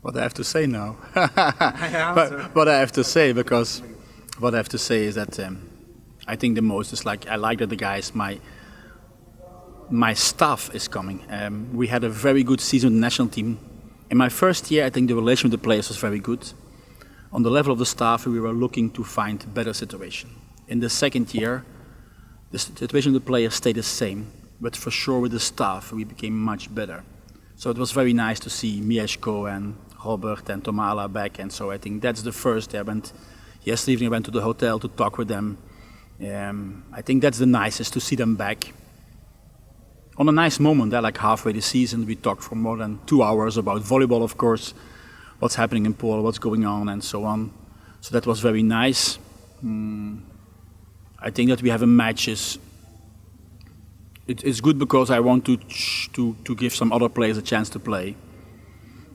What I have to say now. But what I have to say, because what I have to say is that I think the most is like, I like that the guys, my staff is coming. We had a very good season with the national team. In my first year, I think the relation with the players was very good. On the level of the staff, we were looking to find a better situation. In the second year, the situation with the players stayed the same, but for sure with the staff, we became much better. So it was very nice to see Mieszko and Robert and Tomala back, and so I think that's the first. Yesterday evening I went to the hotel to talk with them. I think that's the nicest, to see them back. On a nice moment, like halfway the season, we talked for more than 2 hours about volleyball, of course, what's happening in Poland, what's going on, and so on. So that was very nice. I think that we have a match it's good because I want to give some other players a chance to play.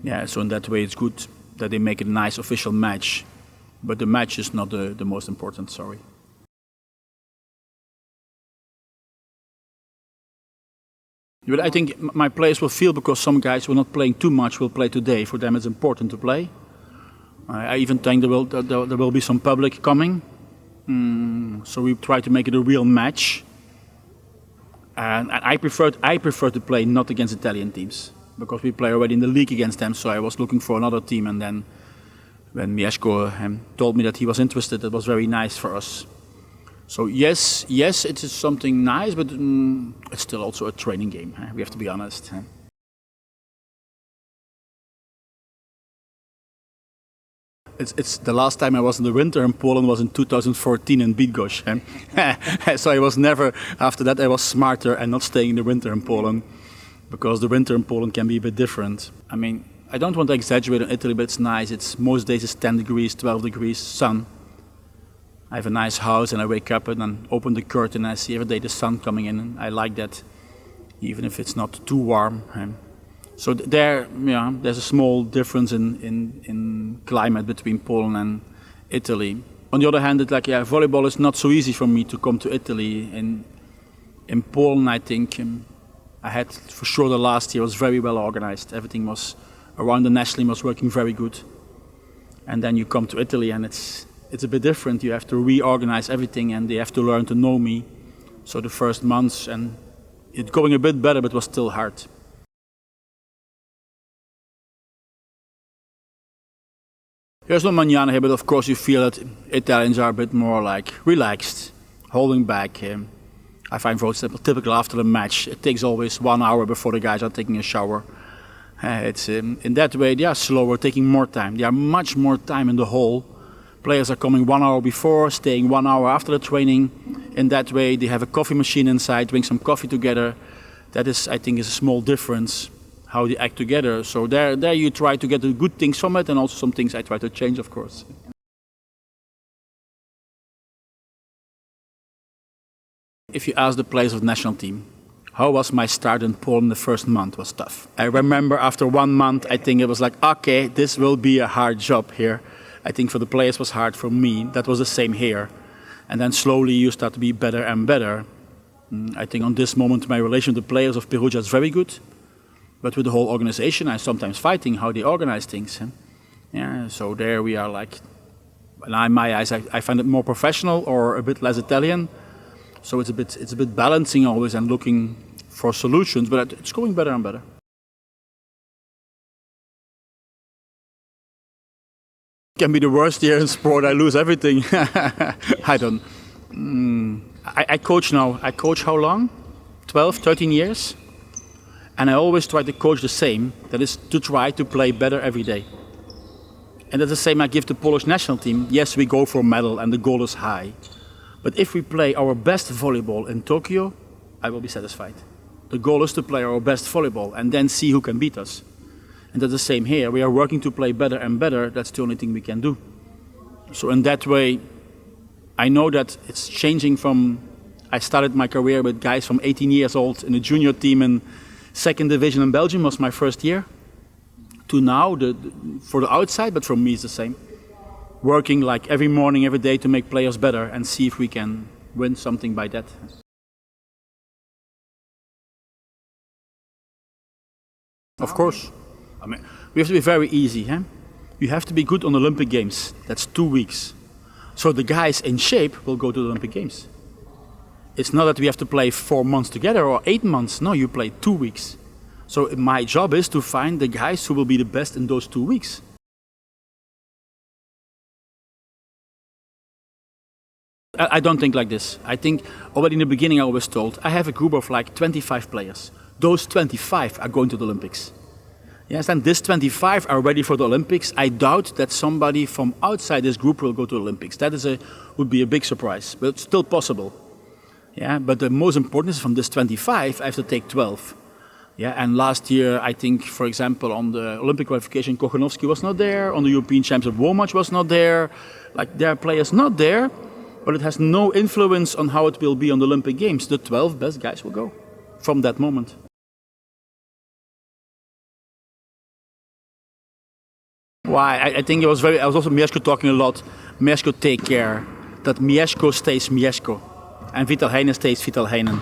Yeah, so in that way it's good that they make it a nice official match, but the match is not the most important, sorry. But I think my players will feel, because some guys who are not playing too much will play today. For them it's important to play. I even think there will be some public coming. So we try to make it a real match. And I prefer to play not against Italian teams, because we play already in the league against them. So I was looking for another team, and then when Mieszko told me that he was interested, it was very nice for us. So yes, it is something nice, but it's still also a training game. We have to be honest. It's the last time I was in the winter in Poland was in 2014 in Bydgoszcz. So I was never, after that I was smarter and not staying in the winter in Poland, because the winter in Poland can be a bit different. I mean, I don't want to exaggerate on Italy, but it's nice. Most days it's 10 degrees, 12 degrees, sun. I have a nice house and I wake up and then open the curtain and I see every day the sun coming in. And I like that, even if it's not too warm. So there's a small difference in climate between Poland and Italy. On the other hand, volleyball is not so easy for me to come to Italy. In Poland, I think I had, for sure, the last year was very well organized. Everything was around the national team was working very good. And then you come to Italy and it's a bit different. You have to reorganize everything and they have to learn to know me. So the first months, and it's going a bit better, but it was still hard. There's no manana here, but of course you feel that Italians are a bit more like relaxed, holding back. I find, for example, typical after the match, it takes always 1 hour before the guys are taking a shower. It's in that way they are slower, taking more time. They are much more time in the hall. Players are coming 1 hour before, staying 1 hour after the training. In that way they have a coffee machine inside, drink some coffee together. That is, I think, is a small difference, how they act together. So there you try to get the good things from it, and also some things I try to change, of course. If you ask the players of the national team, how was my start in Poland? The first month was tough. I remember after 1 month, I think it was like, okay, this will be a hard job here. I think for the players it was hard. For me, that was the same here. And then slowly you start to be better and better. I think on this moment my relation with the players of Perugia is very good. But with the whole organization, I'm sometimes fighting how they organize things. Yeah, so there we are like, in my eyes, I find it more professional or a bit less Italian. So it's a bit balancing always and looking for solutions, but it's going better and better. It can be the worst year in sport. I lose everything. I don't. I coach now. I coach how long? 12, 13 years. And I always try to coach the same. That is to try to play better every day. And that's the same I give the Polish national team. Yes, we go for a medal and the goal is high. But if we play our best volleyball in Tokyo, I will be satisfied. The goal is to play our best volleyball and then see who can beat us. And that's the same here. We are working to play better and better. That's the only thing we can do. So in that way, I know that it's changing from, I started my career with guys from 18 years old in a junior team in second division in Belgium, was my first year, to now, for the outside, but for me it's the same. Working like every morning, every day to make players better and see if we can win something by that. Of course. I mean, we have to be very easy. You have to be good on the Olympic Games. That's 2 weeks. So the guys in shape will go to the Olympic Games. It's not that we have to play 4 months together or 8 months. No, you play 2 weeks. So my job is to find the guys who will be the best in those 2 weeks. I don't think like this. I think already in the beginning I was told, I have a group of like 25 players. Those 25 are going to the Olympics. Yes, and this 25 are ready for the Olympics. I doubt that somebody from outside this group will go to the Olympics. That would be a big surprise, but it's still possible. Yeah, but the most important is from this 25, I have to take 12. Yeah, and last year, I think, for example, on the Olympic qualification, Kochanowski was not there. On the European Championship, Womack was not there. Like, there are players not there, but it has no influence on how it will be on the Olympic Games. The 12 best guys will go from that moment. Why? I think I was also Mieszko talking a lot. Mieszko take care that Mieszko stays Mieszko, and Vital Heynen stays Vital Heynen.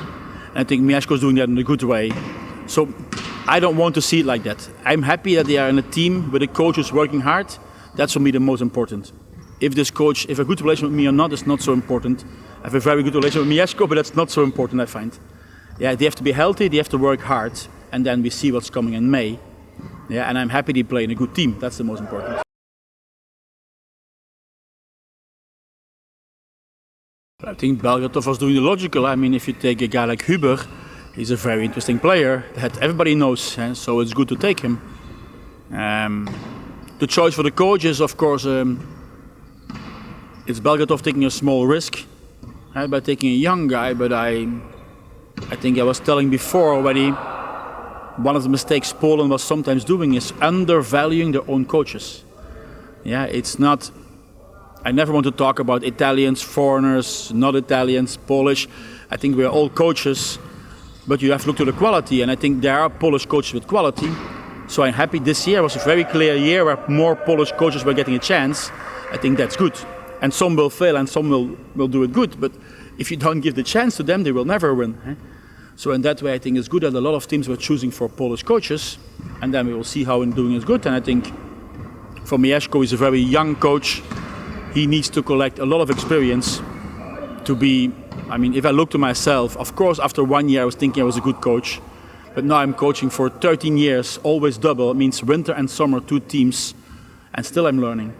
And I think Mieszko is doing that in a good way. So I don't want to see it like that. I'm happy that they are in a team with a coach who's working hard. That's for me the most important. If this coach, if a good relation with me or not, is not so important. I have a very good relation with Mieszko, but that's not so important, I find. Yeah, they have to be healthy, they have to work hard, and then we see what's coming in May. Yeah, and I'm happy they play in a good team. That's the most important. I think Belgratov was doing the logical. I mean, if you take a guy like Huber, he's a very interesting player that everybody knows, so it's good to take him. The choice for the coach is, of course, it's Belgratov taking a small risk by taking a young guy, but I think I was telling before already, one of the mistakes Poland was sometimes doing is undervaluing their own coaches. Yeah, it's not. I never want to talk about Italians, foreigners, not Italians, Polish. I think we're all coaches, but you have to look to the quality, and I think there are Polish coaches with quality. So I'm happy this year was a very clear year where more Polish coaches were getting a chance. I think that's good. And some will fail and some will do it good, but if you don't give the chance to them, they will never win. So in that way, I think it's good that a lot of teams were choosing for Polish coaches, and then we will see how in doing is good. And I think for Mieszko, he's a very young coach. He needs to collect a lot of experience to be, I mean, if I look to myself, of course, after 1 year I was thinking I was a good coach, but now I'm coaching for 13 years, always double. It means winter and summer, 2 teams, and still I'm learning.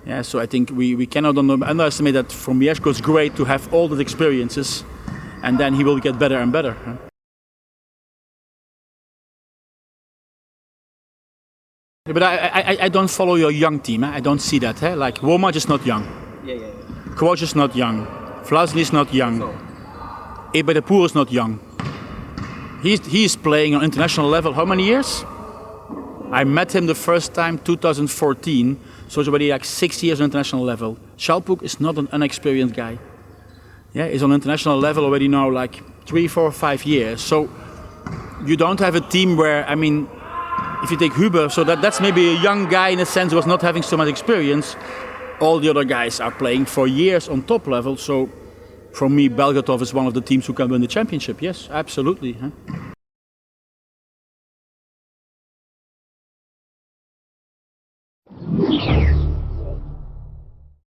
Yeah, so I think we cannot underestimate that for Mieszko it's great to have all those experiences, and then he will get better and better. But I don't follow your young team. I don't see that. Like Womack is not young. Yeah. Kowacz is not young. Vlasny is not young. Ebedepour is not young. He's playing on international level. How many years? I met him the first time 2014. So it's already like 6 years on international level. Schalpuk is not an unexperienced guy. Yeah, he's on international level already now like 3, 4, 5 years. So you don't have a team where, I mean, if you take Huber, so that's maybe a young guy in a sense who was not having so much experience. All the other guys are playing for years on top level. So for me, Belgratov is one of the teams who can win the championship. Yes, absolutely.